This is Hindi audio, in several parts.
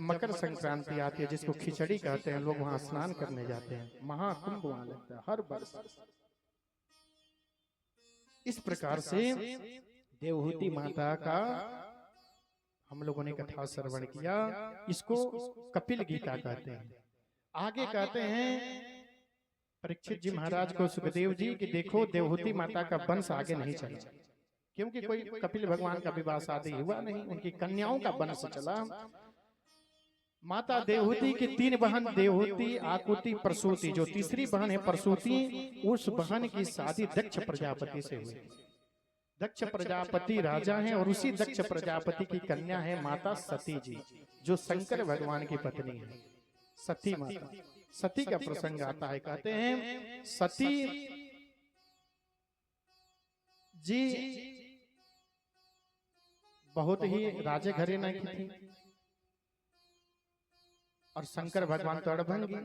मकर संक्रांति आती है जिसको खिचड़ी कहते हैं, लोग वहां स्नान करने जाते हैं, महाकुंभ वहां लगता है हर वर्ष। इस प्रकार से देवहूति माता का हम लोगों ने कथा श्रवण किया। इसको कपिल गीता कहते हैं। आगे कहते हैं परीक्षित जी महाराज को सुखदेव जी कि देखो देवहूति माता का वंश आगे नहीं चला, क्योंकि कोई कपिल भगवान का विवाह शादी हुआ नहीं, उनकी कन्याओं का वंश चला। माता देवहूति की 3 बहन देवहूति, आकुति, प्रसूति, जो तीसरी बहन है प्रसूति, उस बहन की शादी दक्ष प्रजापति से हुई। दक्ष प्रजापति राजा हैं और उसी दक्ष प्रजापति की कन्या है माता सती जी, जो शंकर भगवान की पत्नी है। सती माता, सती का प्रसंग आता है। कहते हैं सती जी बहुत ही राजे घराने की थी और शंकर भगवान तो अड़भंगी,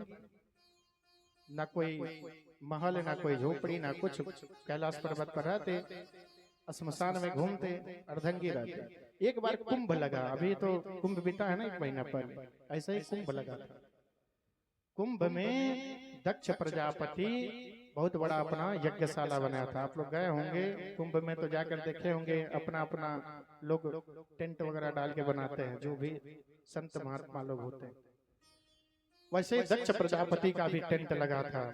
न कोई महल, न कोई झोपड़ी, न कुछ, कैलाश पर्वत पर रहते, श्मशान में घूमते, अर्धंगी रहते। एक बार कुंभ लगा, अभी तो कुंभ बीता है ना 1 महीना पर, ऐसा ही कुंभ लगा था। कुंभ में दक्ष प्रजापति बहुत बड़ा अपना यज्ञशाला बनाया था। आप लोग गए होंगे कुंभ में तो जाकर देखे होंगे, अपना अपना लोग टेंट वगैरह डाल के बनाते हैं, जो भी संत महात्मा लोग होते हैं। वैसे दक्ष प्रजापति का भी टेंट लगा था।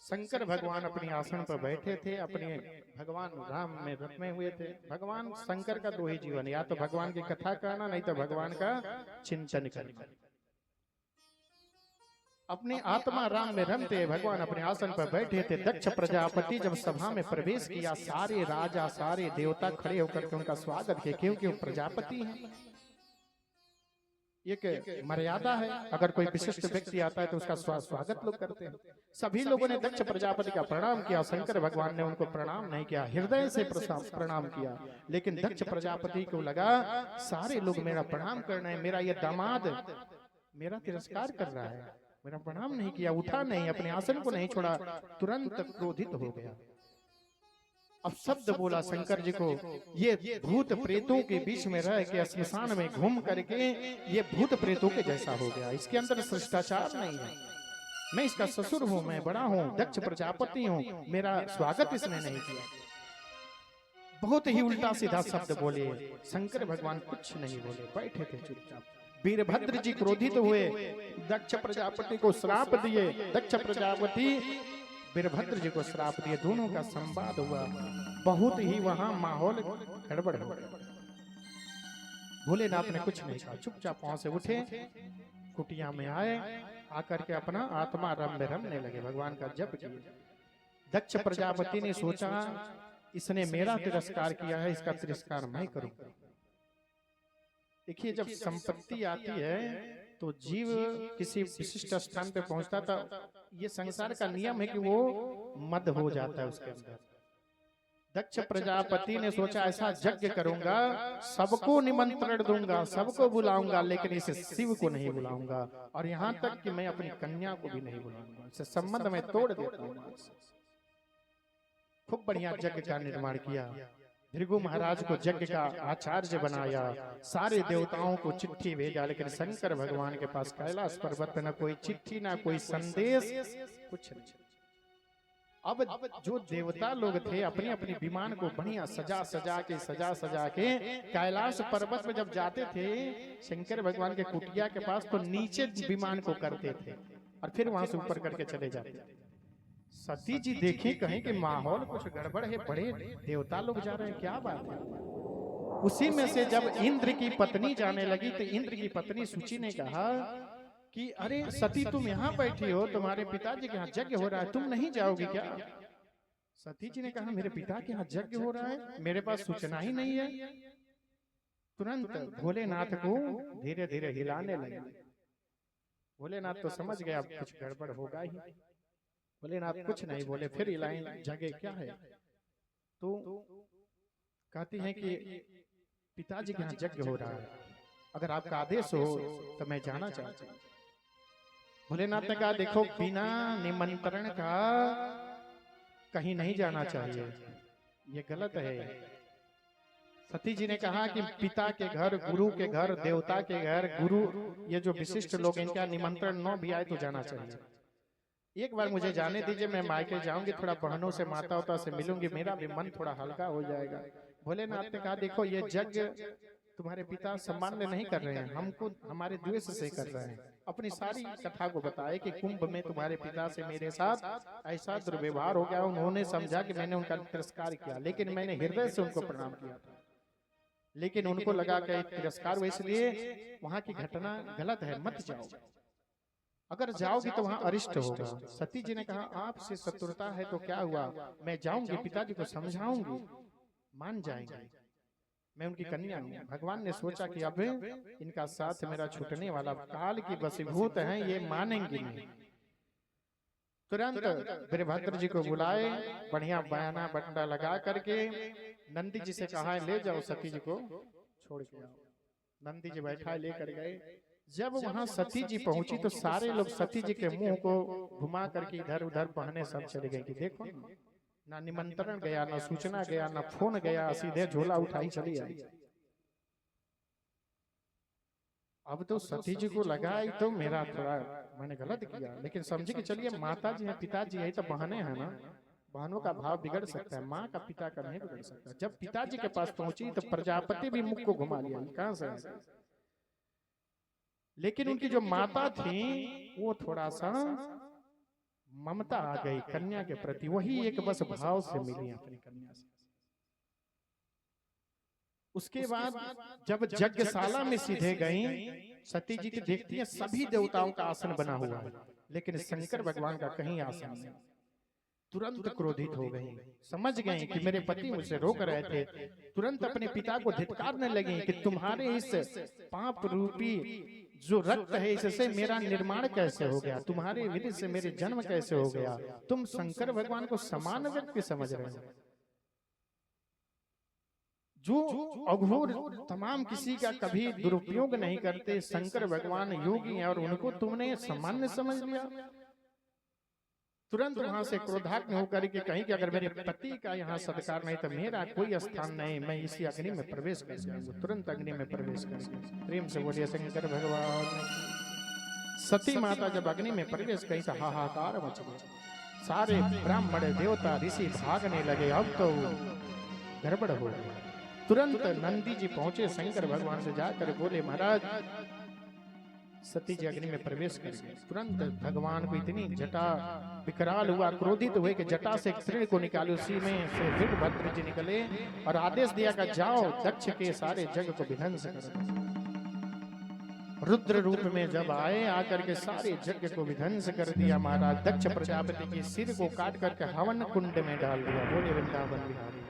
शंकर भगवान अपनी आसन पर बैठे थे, अपने भगवान राम में रत्ने हुए थे। भगवान शंकर का 2 ही जीवन, या तो भगवान की कथा करना, नहीं तो भगवान का चिंतन करना। अपने आत्मा राम में रमते भगवान अपने आसन पर बैठे थे। दक्ष प्रजापति जब सभा में प्रवेश किया, सारे राजा सारे देवता खड़े होकर के उनका स्वागत किए, क्योंकि वो प्रजापति हैं। एक मर्यादा है, अगर कोई विशिष्ट व्यक्ति आता है तो उसका स्वागत लोग करते हैं। सभी लोगों ने दक्ष प्रजापति का प्रणाम किया। शंकर भगवान ने उनको प्रणाम नहीं किया, हृदय से प्रणाम किया। लेकिन दक्ष प्रजापति को लगा सारे लोग मेरा प्रणाम करना है, मेरा ये दामाद मेरा तिरस्कार कर रहा है, मेरा प्रणाम नहीं किया, उठा नहीं, अपने आसन को नहीं छोड़ा, तुरंत क्रोधित हो गया। अब शब्द बोला शंकर जी को, ये भूत प्रेतों के बीच में रह के श्मशान में घूम करके ये भूत प्रेतों के जैसा हो गया, इसके अंदर शिष्टाचार नहीं है। मैं इसका ससुर हूँ, मैं बड़ा हूँ, दक्ष प्रजापति हूँ, मेरा स्वागत इसने नहीं किया। बहुत ही उल्टा सीधा शब्द बोले। शंकर भगवान कुछ नहीं बोले, बैठे थे चुपचाप। वीरभद्र जी क्रोधित हुए, दक्ष प्रजापति को श्राप दिए। दक्ष प्रजापति वीरभद्र जी को श्राप दिए, दोनों का संवाद हुआ। बहुत ही वहां माहौल गड़बड़ हो गया। भोलेनाथ ने कुछ नहीं कहा, चुपचाप वहां से उठे, कुटिया में आए, आकर के अपना आत्मा रम में रमने लगे, भगवान का जप किए। दक्ष प्रजापति ने सोचा इसने मेरा तिरस्कार किया है, इसका तिरस्कार मैं करूंगा। देखिए जब संपत्ति आती है तो जीव किसी विशिष्ट स्थान पे पहुंचता था, ये संसार का नियम है कि वो मद हो जाता है उसके अंदर। दक्ष प्रजापति ने सोचा ऐसा यज्ञ करूंगा, सबको निमंत्रण दूंगा, सबको बुलाऊंगा, लेकिन इसे शिव को नहीं बुलाऊंगा, और यहाँ तक कि मैं अपनी कन्या को भी नहीं बुलाऊंगा, इससे संबंध में तोड़ देता हूँ। खूब बढ़िया यज्ञ का निर्माण किया। भृगु महाराज को यज्ञ का आचार्य बनाया, सारे देवताओं को चिट्ठी भेजा, लेकिन शंकर भगवान के पास कैलाश पर्वत पे न कोई चिट्ठी, न कोई संदेश, कुछ नहीं। अब जो देवता लोग थे अपनी अपनी विमान को बढ़िया सजा सजा के कैलाश पर्वत में जब जाते थे शंकर भगवान के कुटिया के पास, तो नीचे विमान को करते थे और फिर वहां से ऊपर करके चले जाते थे। सती जी देखे कहीं कि माहौल कुछ गड़बड़ है, बड़े देवता लोग जा रहे हैं, क्या बात है। उसी में से जब इंद्र की पत्नी जाने लगी तो इंद्र की पत्नी सूची ने कहा कि अरे सती तुम यहाँ बैठी हो, तुम्हारे पिताजी के यहाँ यज्ञ हो रहा है, तुम नहीं जाओगी क्या? सती जी ने कहा मेरे पिता के यहाँ यज्ञ हो रहा है, मेरे पास सूचना ही नहीं है। तुरंत भोलेनाथ को धीरे धीरे हिलाने लगे। भोलेनाथ तो समझ गया अब कुछ गड़बड़ होगा ही। भोलेनाथ कुछ नहीं बोले, फिर हिलाएं, जगह क्या है? तो कहती हैं कि पिताजी के यहाँ यज्ञ हो रहा है, अगर आपका आदेश हो तो मैं जाना चाहती हूँ। भोलेनाथ ने कहा देखो बिना निमंत्रण का कहीं नहीं जाना चाहिए, ये गलत है। सती जी ने कहा कि पिता के घर, गुरु के घर, देवता के घर, गुरु, ये जो विशिष्ट लोग इनका निमंत्रण न भी आए तो जाना चाहिए। एक बार मुझे जाने दीजिए, मैं मायके जाऊंगी, थोड़ा बहनों से, माता उता से मिलूंगी, मेरा भी मन थोड़ा हल्का हो जाएगा। भोलेनाथ ने कहा देखो ये यज्ञ तुम्हारे पिता सम्मान नहीं कर रहे हैं, हमको हमारे द्वेष से कर रहे हैं। अपनी सारी कथा को बताए कि कुंभ में तुम्हारे पिता से मेरे साथ ऐसा दुर्व्यवहार हो गया, उन्होंने समझा कि मैंने उनका तिरस्कार किया, लेकिन मैंने हृदय से उनको प्रणाम किया था। लेकिन उनको लगा कि तिरस्कार हुआ, इसलिए वहां की घटना गलत है, मत जाओ, अगर जाओगी तो वहां अरिष्ट होगा। सती जी ने कहा आपसे शत्रुता है तो क्या हुआ, मैं जाऊंगी, पिताजी को समझाऊंगी, मान जाएंगे, मैं उनकी कन्या हूँ। भगवान ने सोचा कि अब इनका साथ मेरा छूटने वाला, काल की वशीभूत हैं, ये मानेंगे नहीं। तुरंत वीरभद्र जी को बुलाए, बढ़िया बयाना बंडा लगा करके नंदी जी से कहा ले जाओ सती जी को छोड़ के आओ। नंदी जी बैठा लेकर गए। जब वहां सती जी पहुंची तो सारे लोग सती जी के मुंह को घुमा करके इधर उधर पहने सब चले गए कि देखो ना निमंत्रण गया, ना सूचना गया, ना फोन गया, सीधे झोला उठाई चली आई। अब तो सती जी को लगा तो मेरा थोड़ा मैंने गलत किया, लेकिन समझे कि चलिए माता जी है, पिताजी है, तो बहने हैं ना, बहनों का भाव बिगड़ सकता है, माँ का पिता का नहीं बिगड़ सकता। जब पिताजी के पास पहुंची तो प्रजापति भी मुख को घुमा लिया, कहां से। लेकिन उनकी जो माता थी वो थोड़ा सा ममता आ गई कन्या के प्रति, वही एक बस भाव से मिली अपनी कन्या से। उसके बाद जब यज्ञशाला में सीधे गई, सती जी की देखती है सभी देवताओं का आसन बना हुआ है, लेकिन शंकर भगवान का कहीं आसन नहीं। तुरंत क्रोधित हो गई, समझ गई कि मेरे पति मुझसे रोक रहे थे। तुरंत अपने पिता को धिक्कारने लगी कि तुम्हारे इस पाप रूपी जो रक्त है इससे मेरा निर्माण कैसे हो गया, तुम्हारे विधि से मेरे जन्म कैसे हो गया, तुम शंकर भगवान को समान व्यक्ति समझ रहे हो। जो अघोर तमाम किसी का कभी दुरुपयोग नहीं करते, शंकर भगवान योगी हैं और उनको तुमने सामान्य समझ लिया। तुरंत वहां से क्रोधाग्नि होकर के कहीं कि अगर मेरे पति का यहाँ सत्कार नहीं तो मेरा कोई स्थान नहीं, मैं इसी अग्नि में प्रवेश कर जाऊंगा। तुरंत अग्नि में प्रवेश कर, प्रेम से बोलिए शंकर भगवान। सती माता जब अग्नि में प्रवेश कहीं तो हाहाकार मच गया, सारे ब्राह्मण देवता ऋषि भागने लगे, अब तो गड़बड़ हो गई। तुरंत नंदी जी पहुंचे, शंकर भगवान से जाकर बोले महाराज सती जी अग्नि में प्रवेश कर गए। तुरंत भगवान को इतनी जटा विकराल हुआ, क्रोधित हुए कि जटा से एक तृण को निकाले, उसी में से वीरभद्र जी निकले और आदेश दिया कि जाओ दक्ष के सारे जग को विध्वंस करो। रुद्र रूप में जब आए, आकर के सारे यज्ञ को विध्वंस कर दिया। महाराज दक्ष प्रजापति के सिर को काट करके हवन कुंड में डाल दिया। बोले वृंदावन बिहारी।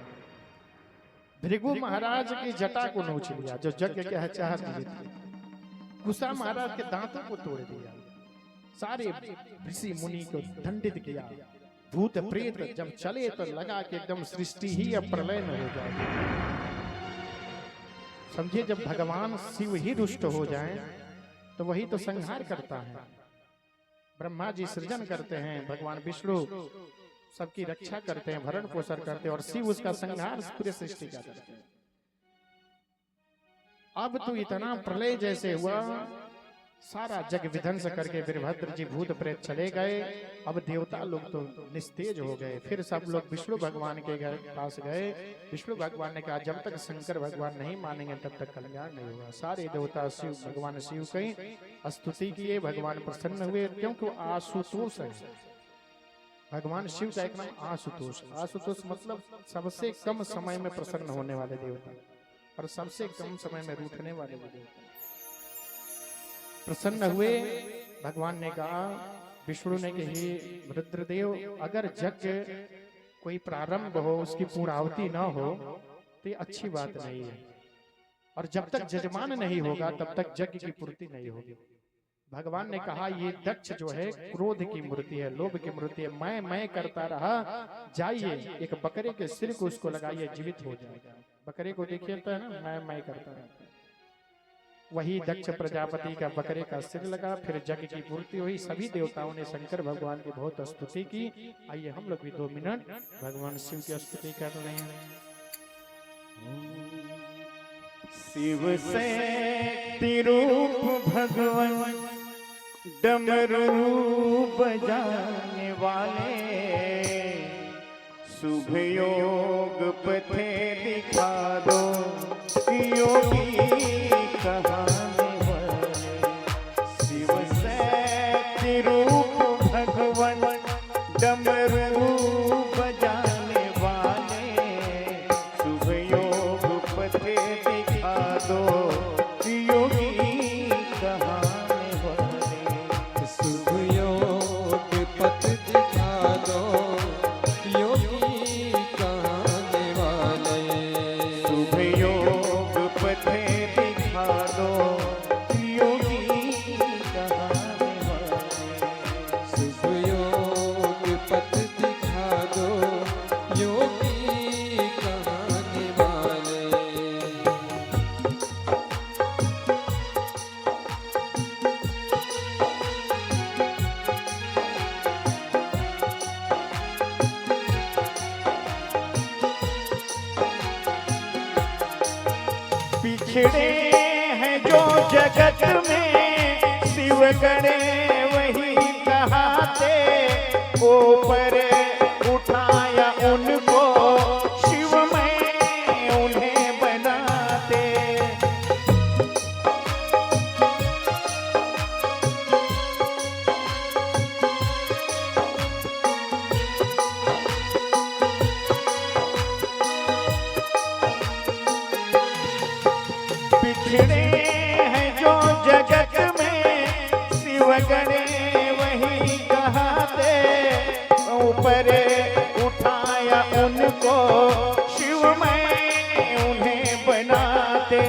भृगु महाराज की जटा को नोच लिया, जो यज्ञ के चाहत थे। कुशा महाराज के दांतों को तोड़ दिया। सारे ऋषि मुनि को दंडित किया। भूत प्रेत जब चले तो लगा कि एकदम सृष्टि ही अब प्रलय में हो जाएगी। समझिए जब भगवान शिव ही रुष्ट हो जाएं तो वही तो संहार करता है। ब्रह्मा जी सृजन करते हैं, भगवान विष्णु सबकी रक्षा करते हैं, भरण पोषण करते हैं, और शिव उसका संहार पूरे सृष्टि का करते हैं। अब तो इतना प्रलय जैसे हुआ, सारा जग विध्वंस करके वीरभद्र जी भूत प्रेत चले गए। अब देवता लोग तो निस्तेज हो गए। फिर सब लोग विष्णु भगवान के घर पास गए। विष्णु भगवान ने कहा जब तक शंकर भगवान नहीं मानेंगे तब तक कल्याण नहीं होगा। सारे देवता शिव भगवान शिव की स्तुति किए, भगवान प्रसन्न हुए, क्योंकि वो आशुतोष है। भगवान शिव का एक नाम आशुतोष। आशुतोष मतलब सबसे कम समय में प्रसन्न होने वाले देवता और सबसे कम समय में रूठने वाले देवता। प्रसन्न हुए। भगवान ने कहा, विष्णु ने कही रुद्रदेव अगर यज्ञ कोई प्रारंभ हो उसकी पूर्णाहुति न हो तो ये अच्छी बात नहीं है, और जब तक जजमान नहीं होगा तब तक यज्ञ की पूर्ति नहीं होगी। भगवान ने कहा ये दक्ष जो है क्रोध की मूर्ति है, लोभ की मूर्ति है, मैं करता रहा, जाइए एक बकरे के सिर को उसको लगाइए, जीवित हो जाएगा। बकरे को देखिए तो है ना, मैं करता रहता। वही दक्ष प्रजापति का बकरे का सिर लगा, फिर यज्ञ की पूर्ति हुई। सभी देवताओं ने शंकर भगवान की बहुत स्तुति की। आइए हम लोग भी 2 मिनट भगवान शिव की स्तुति कर रहे हैं। शिव शक्ति रूप भगवान डमरू बजाने वाले, शुभ योग पथे दिखा दो योगी कहाने वाले। शिव शक्ति रूप भगवान डमरू बजाने वाले, शुभ योग पथे दिखा दो योगी कहाने वाले। शुभ योग पथ दिखा दो योगी कहने वाले। शुभ योग पथे दिखा दो योगी कहाने वाले। शुभ योग पथ दिखा दो योगी कहने वाले। पिछड़े हैं जो जगत में शिव गणे वही कहाते, ऊपर उठाया उनको शिव में उन्हें बनाते। पिछड़े हैं जो जगत में शिव गणे वही कहाते, ऊपर उठाया उनको शिव में उन्हें बनाते।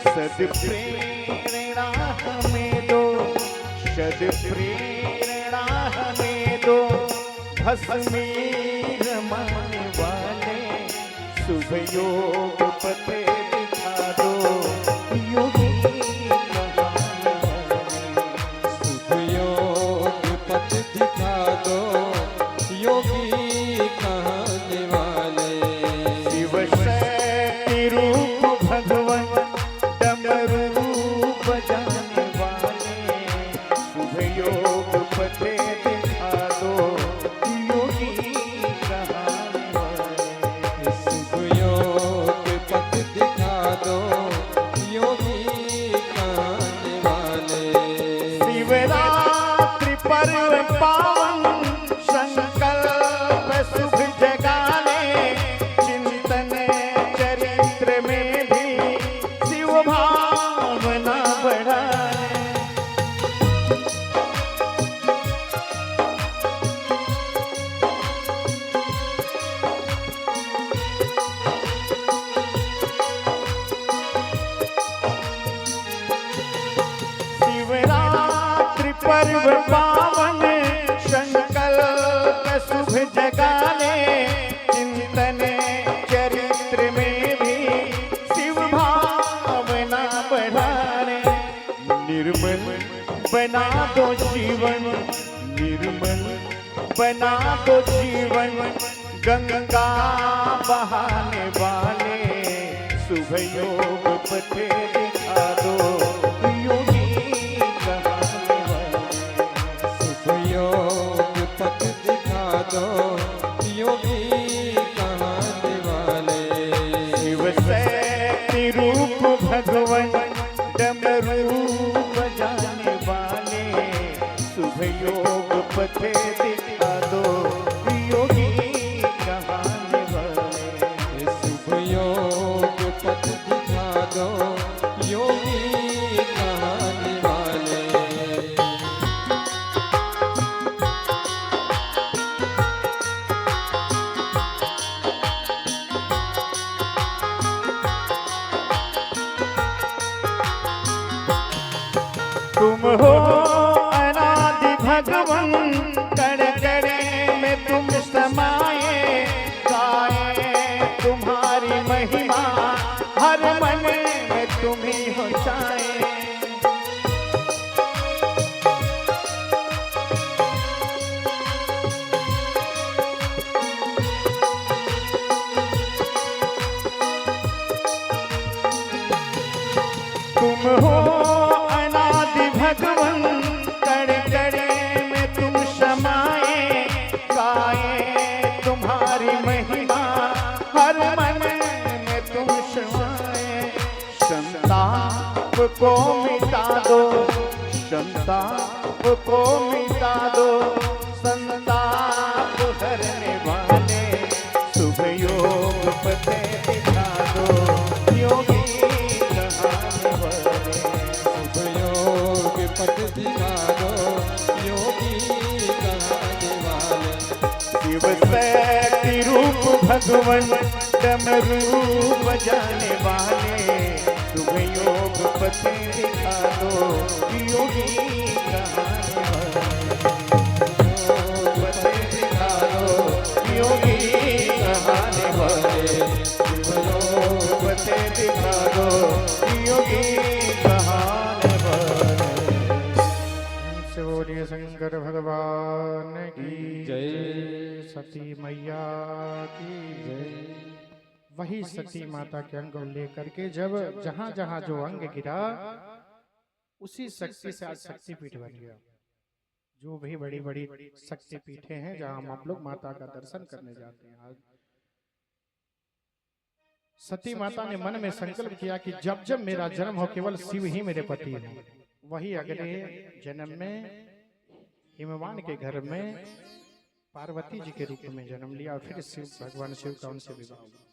सद प्रेरणा हमें दो, सद प्रेरणा हमें दो, भस्मी रमाने वाले, शुभ योग पथे दिखा दो योगी कहाने वाले। शुभ योग पथ दिखा दो योगी कहने वाले। शिव शक्ति रूप भगवान डमरू बजाने वाले, शुभ योग पथे दिखा दो योगी कहाने वाले। शुभ योग पथ दिखा दो योगी कहने वाले। शिवरात्रि पर्व पावन संकल्प शुभ जगाने, चिंतन चरित्र में भी शिव भावना बढ़ाने। शिवरात्रि पर्व पावन संकल्प शुभ जगाने, चिंतन चरित्र में भी शिव भावना बढ़ाने। निर्मल बना दो जीवन, निर्मल बना दो जीवन, गंगा बहाने वाले, शुभ योग पथे दिखा दो योगी कहाने वाले। शुभ योग पथ दिखा दो योगी कहने वाले। शिव शक्ति रूप भगवान डमरू बजाने वाले, शुभ योग पथे दिखा दो योगी कहाने वाले। शुभ योग पथ दिखा दो योगी कहने वाले। तुम हो अनादि भगवन, कण कणे में तुम समाये, गाए तुम्हारी महिमा, हर मन में तुम ही हो छाए। को मिटा दो, संताप को मिटा दो, संताप हरने वाले शुभ योग पते दिखा दो, योगी कहाने वाले शुभ योग पथ दिखा दो, योगी कहाने वाले शिव शक्ति रूप भगवन डमरू बजाने वाले शुभ योग पते दिखा दो, योगी कहाने वाले पते दिखा दो, योगी कहाने वाले शुभ योग पते दिखा दो, योगी कहाने वाले। से बोलिए शंकर भगवान की जय। सती मैया की जय। वही सती माता के अंग को लेकर के जब जहां जहां जो अंग गिरा उसी शक्ति से आज शक्तिपीठ बन गया। जो भी बड़ी बड़ी शक्तिपीठे हैं जहां हम आप लोग माता का दर्शन करने जाते हैं, आज सती माता ने मन में संकल्प किया कि जब जब मेरा जन्म हो केवल शिव ही मेरे पति हैं। वही अगले जन्म में हिमवान के घर में पार्वती जी के रूप में जन्म लिया और फिर शिव भगवान शिव का उनसे विवाह हुआ।